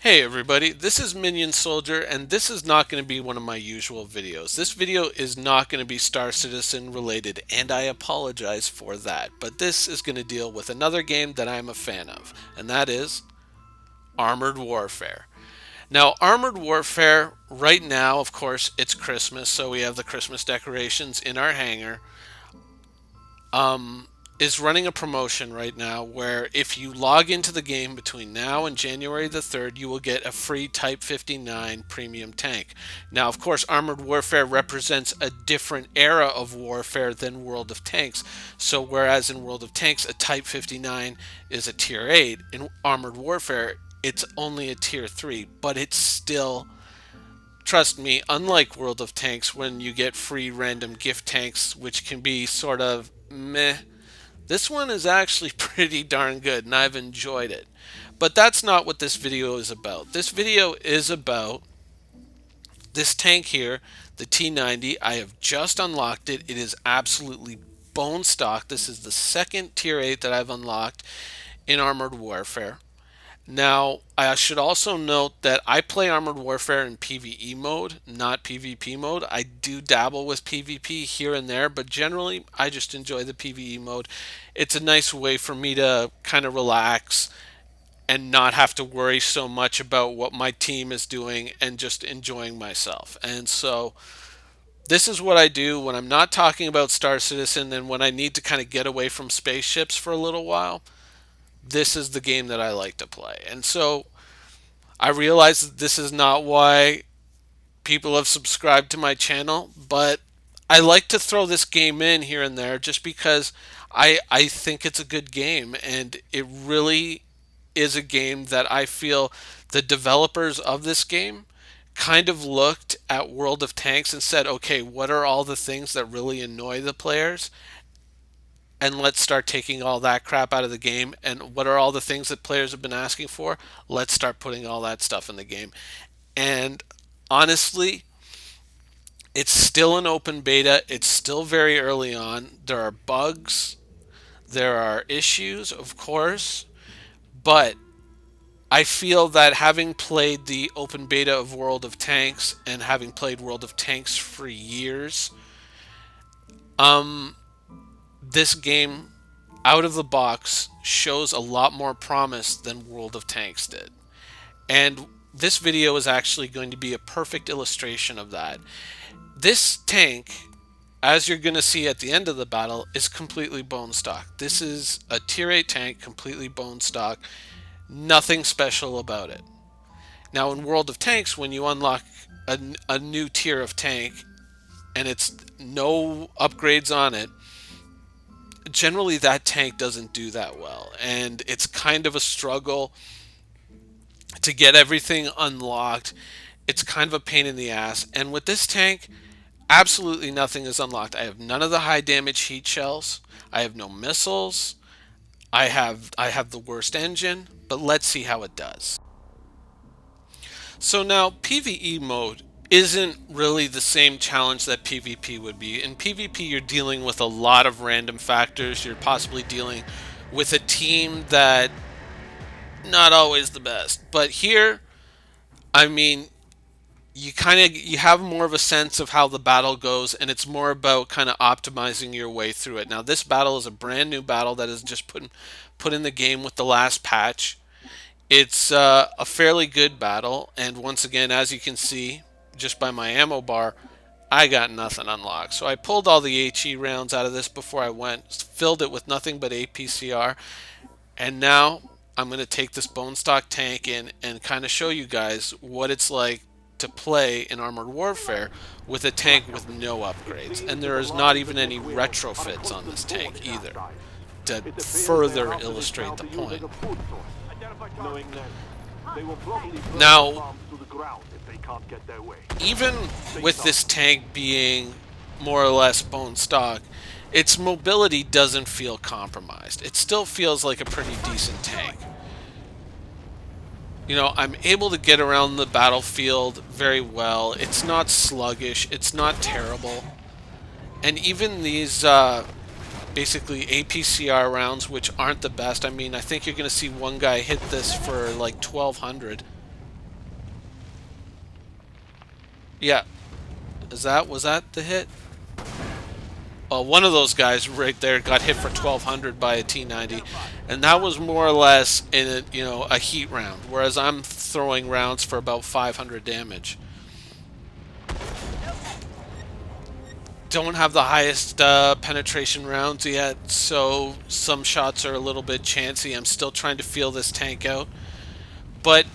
Hey everybody, this is Minion Soldier, and this is not going to be one of my usual videos. This video is not going to be Star Citizen related, and I apologize for that. But this is going to deal with another game that I'm a fan of, and that is Armored Warfare. Now, Armored Warfare, right now, of course, it's Christmas, so we have the Christmas decorations in our hangar. Is running a promotion right now where if you log into the game between now and January the 3rd, you will get a free Type 59 premium tank. Now, of course, Armored Warfare represents a different era of warfare than World of Tanks. So, whereas in World of Tanks, a Type 59 is a Tier 8, in Armored Warfare, it's only a Tier 3, but it's still. Trust me, unlike World of Tanks, when you get free random gift tanks, which can be sort of meh, this one is actually pretty darn good, and I've enjoyed it. But that's not what this video is about. This video is about this tank here, the T-90. I have just unlocked it. It is absolutely bone stock. This is the second Tier 8 that I've unlocked in Armored Warfare. Now, I should also note that I play Armored Warfare in PvE mode, not PvP mode. I do dabble with PvP here and there, but generally I just enjoy the PvE mode. It's a nice way for me to kind of relax and not have to worry so much about what my team is doing and just enjoying myself. And so this is what I do when I'm not talking about Star Citizen and when I need to kind of get away from spaceships for a little while. This is the game that I like to play. And so I realize that this is not why people have subscribed to my channel, but I like to throw this game in here and there just because I think it's a good game, and it really is a game that I feel the developers of this game kind of looked at World of Tanks and said, okay, what are all the things that really annoy the players? And let's start taking all that crap out of the game. And what are all the things that players have been asking for? Let's start putting all that stuff in the game. And honestly, it's still an open beta. It's still very early on. There are bugs, there are issues, of course, but I feel that having played the open beta of World of Tanks and having played World of Tanks for years, um, this game out of the box shows a lot more promise than World of Tanks did. And this video is actually going to be a perfect illustration of that. This tank, as you're going to see at the end of the battle, is completely bone stock. This is a Tier 8 tank, completely bone stock. Nothing special about it. Now in World of Tanks, when you unlock a new tier of tank and it's no upgrades on it, generally that tank doesn't do that well, and it's kind of a struggle to get everything unlocked. It's kind of a pain in the ass, and with this tank, absolutely nothing is unlocked. I have none of the high damage heat shells. I have no missiles. I have the worst engine, but let's see how it does. So now PvE mode isn't really the same challenge that PvP would be. In PvP, you're dealing with a lot of random factors. You're possibly dealing with a team that not always the best. But here, I mean, you have more of a sense of how the battle goes, and it's more about kind of optimizing your way through it. Now, this battle is a brand new battle that is just put in the game with the last patch. It's a fairly good battle, and once again, as you can see, just by my ammo bar, I got nothing unlocked. So I pulled all the HE rounds out of this before I went, filled it with nothing but APCR, and now I'm going to take this bone stock tank in and kind of show you guys what it's like to play in Armored Warfare with a tank with no upgrades. And there is not even any retrofits on this tank either, to further illustrate the point. Now, even with this tank being more or less bone stock, its mobility doesn't feel compromised. It still feels like a pretty decent tank. You know, I'm able to get around the battlefield very well. It's not sluggish. It's not terrible. And even these basically APCR rounds, which aren't the best. I mean, I think you're going to see one guy hit this for like 1200. Yeah. Was that the hit? One of those guys right there got hit for 1200 by a T-90, and that was more or less in a heat round, whereas I'm throwing rounds for about 500 damage. Don't have the highest penetration rounds yet, so some shots are a little bit chancy. I'm still trying to feel this tank out, but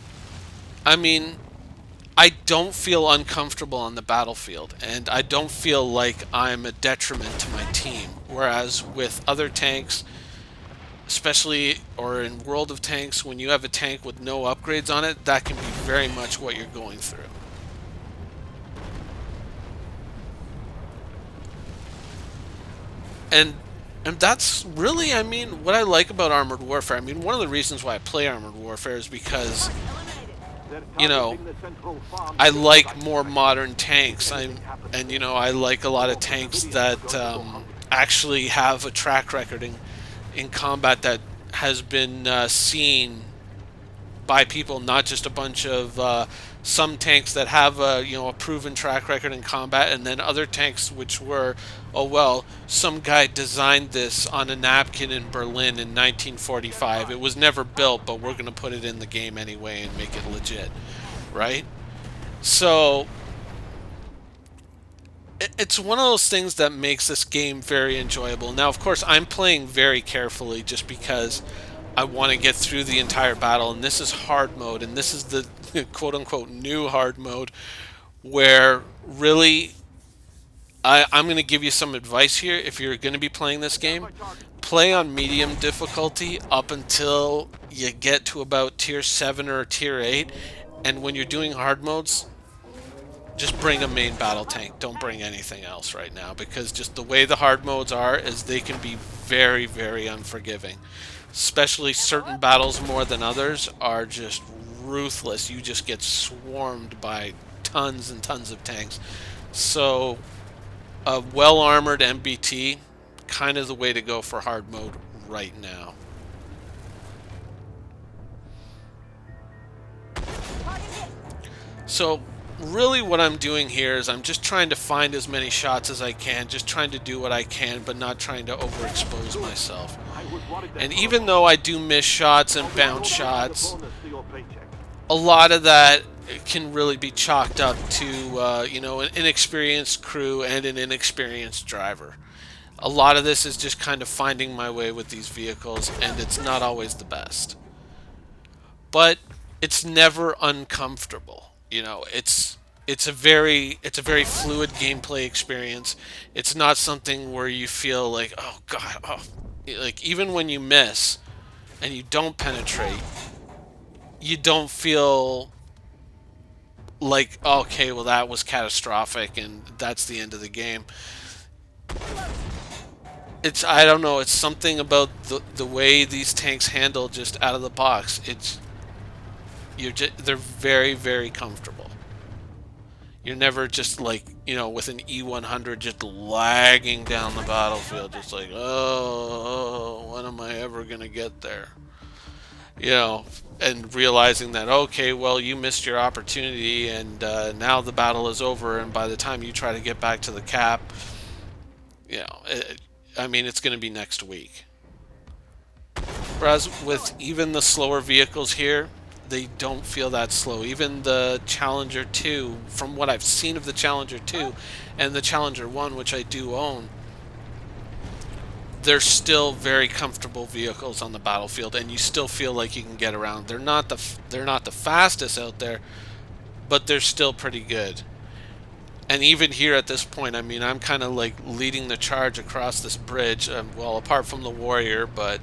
I mean, I don't feel uncomfortable on the battlefield, and I don't feel like I'm a detriment to my team. Whereas with other tanks, especially or in World of Tanks, when you have a tank with no upgrades on it, that can be very much what you're going through. And that's really, I mean, what I like about Armored Warfare. I mean, one of the reasons why I play Armored Warfare is because, you know, I like more modern tanks. I like a lot of tanks that actually have a track record in combat that has been seen by people, not just a bunch of some tanks that have a proven track record in combat, and then other tanks which were, oh well, some guy designed this on a napkin in Berlin in 1945. It was never built, but we're going to put it in the game anyway and make it legit, right? So it's one of those things that makes this game very enjoyable. Now, of course, I'm playing very carefully just because I want to get through the entire battle, and this is hard mode, and this is the quote-unquote new hard mode, where really I'm going to give you some advice here. If you're going to be playing this game, play on medium difficulty up until you get to about tier 7 or tier 8, and when you're doing hard modes, just bring a main battle tank. Don't bring anything else right now, because just the way the hard modes are is they can be very, very unforgiving. Especially certain battles more than others are just ruthless. You just get swarmed by tons and tons of tanks. So a well-armored MBT, kind of the way to go for hard mode right now. So really what I'm doing here is I'm just trying to find as many shots as I can, just trying to do what I can, but not trying to overexpose myself. And even though I do miss shots and bounce shots, a lot of that can really be chalked up to an inexperienced crew and an inexperienced driver. A lot of this is just kind of finding my way with these vehicles, and it's not always the best. But it's never uncomfortable. It's a very fluid gameplay experience. It's not something where you feel like, oh god, like even when you miss and you don't penetrate, you don't feel like, okay, well that was catastrophic and that's the end of the game. I don't know, it's something about the way these tanks handle just out of the box. They're very, very comfortable. You're never just like, with an E100 just lagging down the battlefield, just like, oh, when am I ever going to get there? And realizing that, okay, well, you missed your opportunity, and now the battle is over, and by the time you try to get back to the cap, it's going to be next week. Whereas with even the slower vehicles here, they don't feel that slow. Even the Challenger 2, from what I've seen of the Challenger 2 and the Challenger 1, which I do own, they're still very comfortable vehicles on the battlefield, and you still feel like you can get around. They're not the fastest out there, but they're still pretty good. And even here at this point, I'm kind of like leading the charge across this bridge. Well, apart from the Warrior, but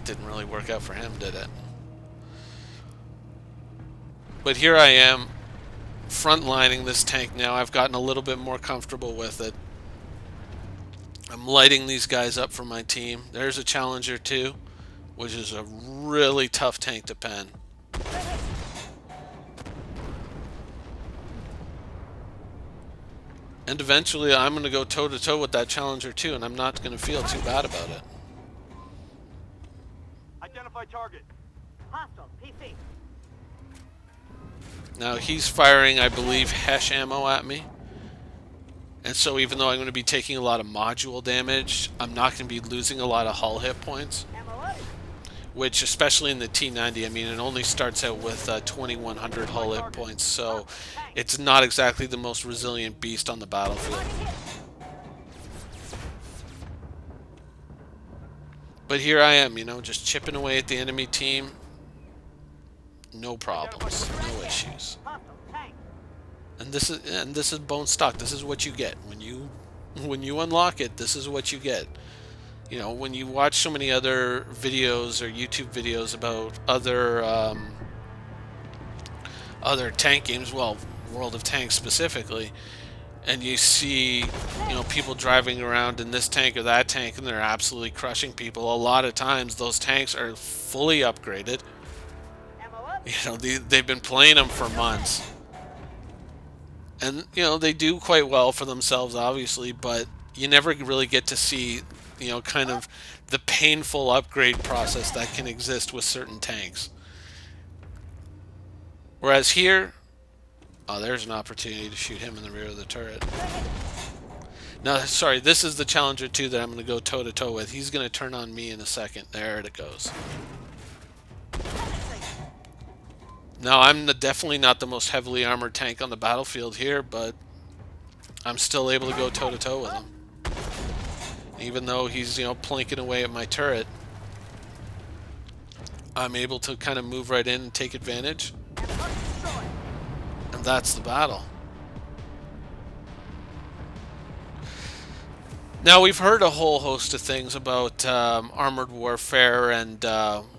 didn't really work out for him, did it? But here I am, frontlining this tank now. I've gotten a little bit more comfortable with it. I'm lighting these guys up for my team. There's a Challenger 2, which is a really tough tank to pen. And eventually I'm going to go toe-to-toe with that Challenger 2, and I'm not going to feel too bad about it. Identify target. Hostile, PC. Now he's firing, I believe, Hesh ammo at me. And so even though I'm going to be taking a lot of module damage, I'm not going to be losing a lot of hull hit points. Which, especially in the T-90, I mean, it only starts out with 2,100 hull hit points. So it's not exactly the most resilient beast on the battlefield. But here I am, you know, just chipping away at the enemy team. No problems, no issues. And this is bone stock. This is what you get when you unlock it. This is what you get. You know, when you watch so many other videos or YouTube videos about other tank games, well, World of Tanks specifically, and you see, you know, people driving around in this tank or that tank and they're absolutely crushing people. A lot of times those tanks are fully upgraded. You know, they've been playing them for months. And, you know, they do quite well for themselves, obviously, but you never really get to see, you know, kind of the painful upgrade process that can exist with certain tanks. Whereas here, oh, there's an opportunity to shoot him in the rear of the turret. Now, sorry, this is the Challenger 2 that I'm going to go toe-to-toe with. He's going to turn on me in a second. There it goes. Now, I'm definitely not the most heavily armored tank on the battlefield here, but I'm still able to go toe-to-toe with him. Even though he's, you know, plinking away at my turret, I'm able to kind of move right in and take advantage. And that's the battle. Now, we've heard a whole host of things about armored warfare and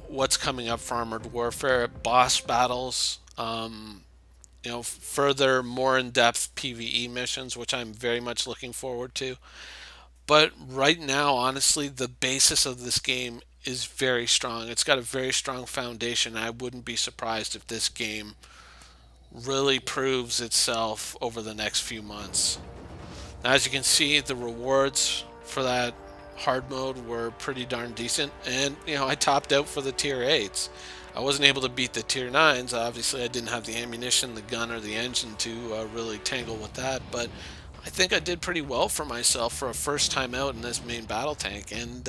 what's coming up for armored warfare, boss battles, you know, further, more in-depth PvE missions, which I'm very much looking forward to. But right now, honestly, the basis of this game is very strong. It's got a very strong foundation. I wouldn't be surprised if this game really proves itself over the next few months. Now, as you can see, the rewards for that hard mode were pretty darn decent, and you know, I topped out for the tier 8s. I wasn't able to beat the tier 9s. Obviously, I didn't have the ammunition, the gun, or the engine to really tangle with that, but I think I did pretty well for myself for a first time out in this main battle tank, and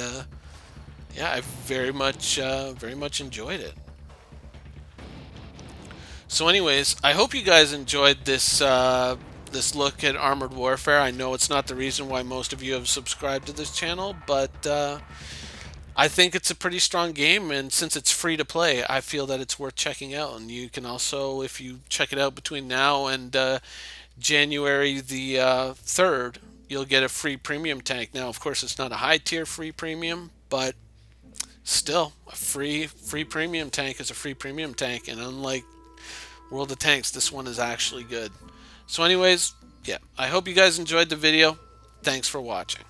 yeah, I very much enjoyed it. So anyways, I hope you guys enjoyed this this look at Armored Warfare. I know it's not the reason why most of you have subscribed to this channel, but I think it's a pretty strong game, and since it's free to play, I feel that it's worth checking out. And you can also, if you check it out between now and January the 3rd, you'll get a free premium tank. Now, of course, it's not a high tier free premium, but still, a free premium tank is a free premium tank, and unlike World of Tanks, this one is actually good. So anyways, yeah, I hope you guys enjoyed the video. Thanks for watching.